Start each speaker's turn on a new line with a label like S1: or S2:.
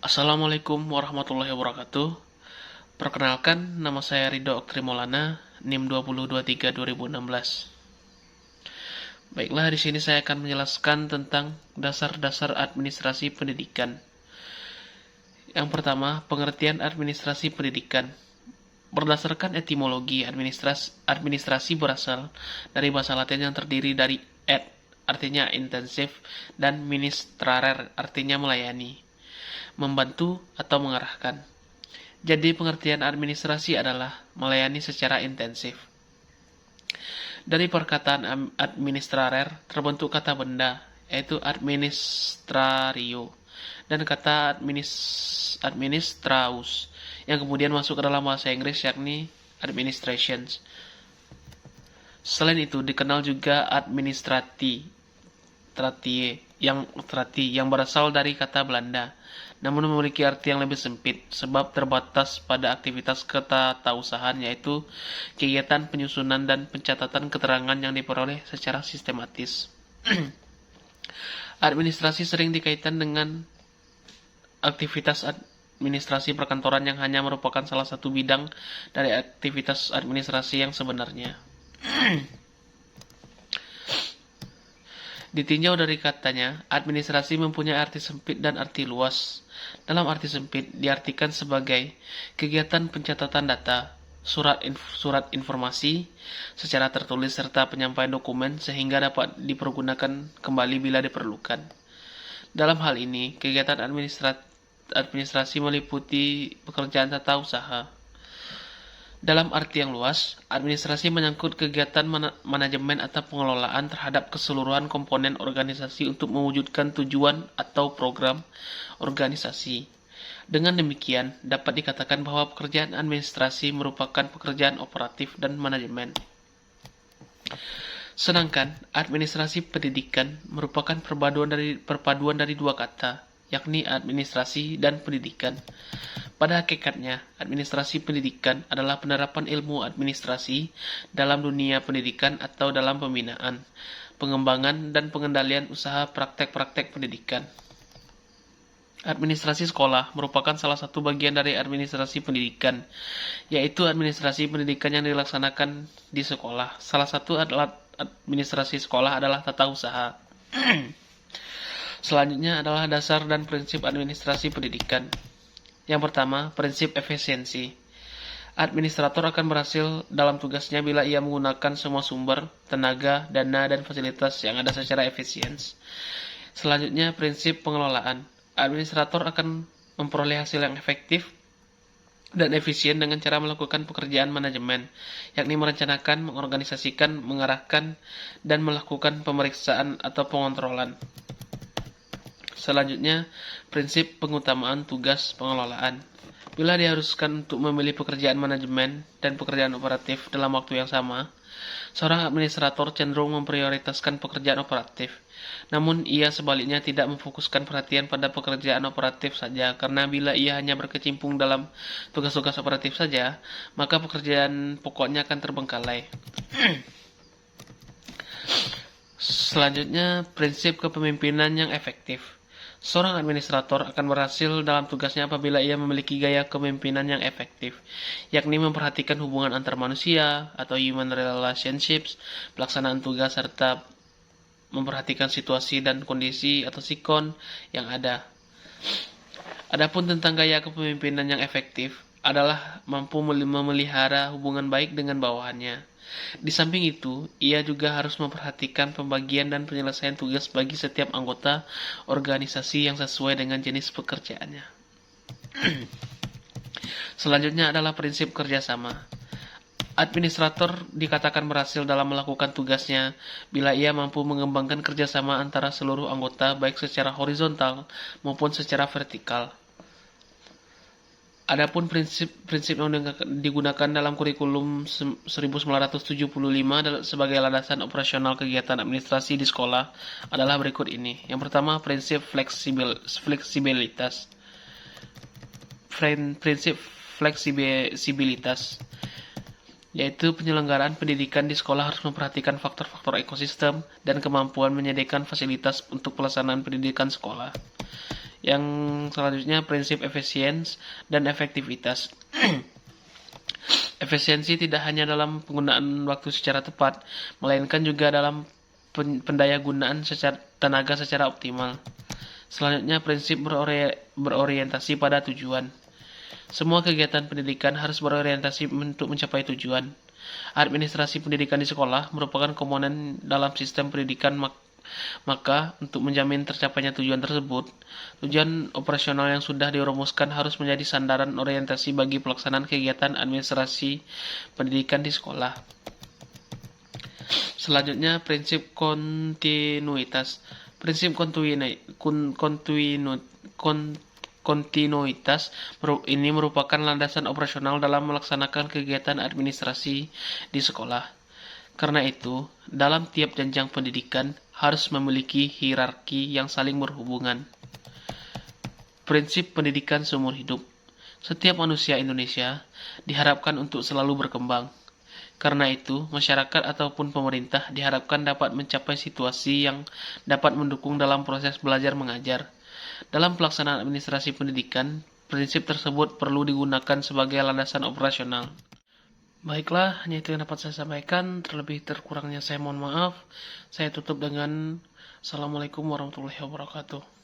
S1: Assalamualaikum warahmatullahi wabarakatuh. Perkenalkan, nama saya Ridho Oktrimolana, NIM 2023-2016. Baiklah, di sini saya akan menjelaskan tentang dasar-dasar administrasi pendidikan. Yang pertama, pengertian administrasi pendidikan. Berdasarkan etimologi, administrasi berasal dari bahasa Latin yang terdiri dari ad, artinya intensif, dan ministrarer, artinya melayani, membantu atau mengarahkan. Jadi pengertian administrasi adalah melayani secara intensif. Dari perkataan administrarer terbentuk kata benda, yaitu administrario, dan kata administraus, yang kemudian masuk ke dalam bahasa Inggris yakni administrations. Selain itu dikenal juga trati yang berasal dari kata Belanda, namun memiliki arti yang lebih sempit sebab terbatas pada aktivitas ketatausahaan, yaitu kegiatan penyusunan dan pencatatan keterangan yang diperoleh secara sistematis. Administrasi sering dikaitkan dengan aktivitas administrasi perkantoran yang hanya merupakan salah satu bidang dari aktivitas administrasi yang sebenarnya. Ditinjau dari katanya, administrasi mempunyai arti sempit dan arti luas. Dalam arti sempit, diartikan sebagai kegiatan pencatatan data, surat informasi secara tertulis serta penyampaian dokumen sehingga dapat dipergunakan kembali bila diperlukan. Dalam hal ini, kegiatan administrasi meliputi pekerjaan tata usaha. Dalam arti yang luas, administrasi menyangkut kegiatan manajemen atau pengelolaan terhadap keseluruhan komponen organisasi untuk mewujudkan tujuan atau program organisasi. Dengan demikian, dapat dikatakan bahwa pekerjaan administrasi merupakan pekerjaan operatif dan manajemen. Sedangkan administrasi pendidikan merupakan perpaduan dari dua kata, yakni administrasi dan pendidikan. Pada hakikatnya, administrasi pendidikan adalah penerapan ilmu administrasi dalam dunia pendidikan atau dalam pembinaan, pengembangan, dan pengendalian usaha praktek-praktek pendidikan. Administrasi sekolah merupakan salah satu bagian dari administrasi pendidikan, yaitu administrasi pendidikan yang dilaksanakan di sekolah. Salah satu adalah administrasi sekolah adalah tata usaha. Selanjutnya adalah dasar dan prinsip administrasi pendidikan. Yang pertama, prinsip efisiensi. Administrator akan berhasil dalam tugasnya bila ia menggunakan semua sumber, tenaga, dana, dan fasilitas yang ada secara efisien. Selanjutnya, prinsip pengelolaan. Administrator akan memperoleh hasil yang efektif dan efisien dengan cara melakukan pekerjaan manajemen, yakni merencanakan, mengorganisasikan, mengarahkan, dan melakukan pemeriksaan atau pengontrolan. Selanjutnya, prinsip pengutamaan tugas pengelolaan. Bila diharuskan untuk memilih pekerjaan manajemen dan pekerjaan operatif dalam waktu yang sama, seorang administrator cenderung memprioritaskan pekerjaan operatif. Namun ia sebaliknya tidak memfokuskan perhatian pada pekerjaan operatif saja, karena bila ia hanya berkecimpung dalam tugas-tugas operatif saja, maka pekerjaan pokoknya akan terbengkalai. Selanjutnya, prinsip kepemimpinan yang efektif. Seorang administrator akan berhasil dalam tugasnya apabila ia memiliki gaya kepemimpinan yang efektif, yakni memperhatikan hubungan antar manusia atau human relationships, pelaksanaan tugas, serta memperhatikan situasi dan kondisi atau sikon yang ada. Adapun tentang gaya kepemimpinan yang efektif adalah mampu memelihara hubungan baik dengan bawahannya. Di samping itu, ia juga harus memperhatikan pembagian dan penyelesaian tugas bagi setiap anggota organisasi yang sesuai dengan jenis pekerjaannya. Selanjutnya adalah prinsip kerjasama. Administrator dikatakan berhasil dalam melakukan tugasnya bila ia mampu mengembangkan kerjasama antara seluruh anggota baik secara horizontal maupun secara vertikal. Adapun prinsip yang digunakan dalam kurikulum 1975 sebagai landasan operasional kegiatan administrasi di sekolah adalah berikut ini. Yang pertama, prinsip fleksibilitas. Prinsip fleksibilitas yaitu penyelenggaraan pendidikan di sekolah harus memperhatikan faktor-faktor ekosistem dan kemampuan menyediakan fasilitas untuk pelaksanaan pendidikan sekolah. Yang selanjutnya prinsip efisiensi dan efektivitas. Efisiensi tidak hanya dalam penggunaan waktu secara tepat, melainkan juga dalam pendayagunaan tenaga secara optimal. Selanjutnya, prinsip berorientasi pada tujuan. Semua kegiatan pendidikan harus berorientasi untuk mencapai tujuan. Administrasi pendidikan di sekolah merupakan komponen dalam sistem pendidikan, maka untuk menjamin tercapainya tujuan tersebut, tujuan operasional yang sudah dirumuskan harus menjadi sandaran orientasi bagi pelaksanaan kegiatan administrasi pendidikan di sekolah. Selanjutnya, prinsip kontinuitas. Prinsip kontinuitas ini merupakan landasan operasional dalam melaksanakan kegiatan administrasi di sekolah. Karena itu, dalam tiap jenjang pendidikan harus memiliki hierarki yang saling berhubungan. Prinsip pendidikan seumur hidup. Setiap manusia Indonesia diharapkan untuk selalu berkembang. Karena itu, masyarakat ataupun pemerintah diharapkan dapat mencapai situasi yang dapat mendukung dalam proses belajar mengajar. Dalam pelaksanaan administrasi pendidikan, prinsip tersebut perlu digunakan sebagai landasan operasional. Baiklah, hanya itu yang dapat saya sampaikan. Terlebih terkurangnya saya mohon maaf. Saya tutup dengan Assalamualaikum warahmatullahi wabarakatuh.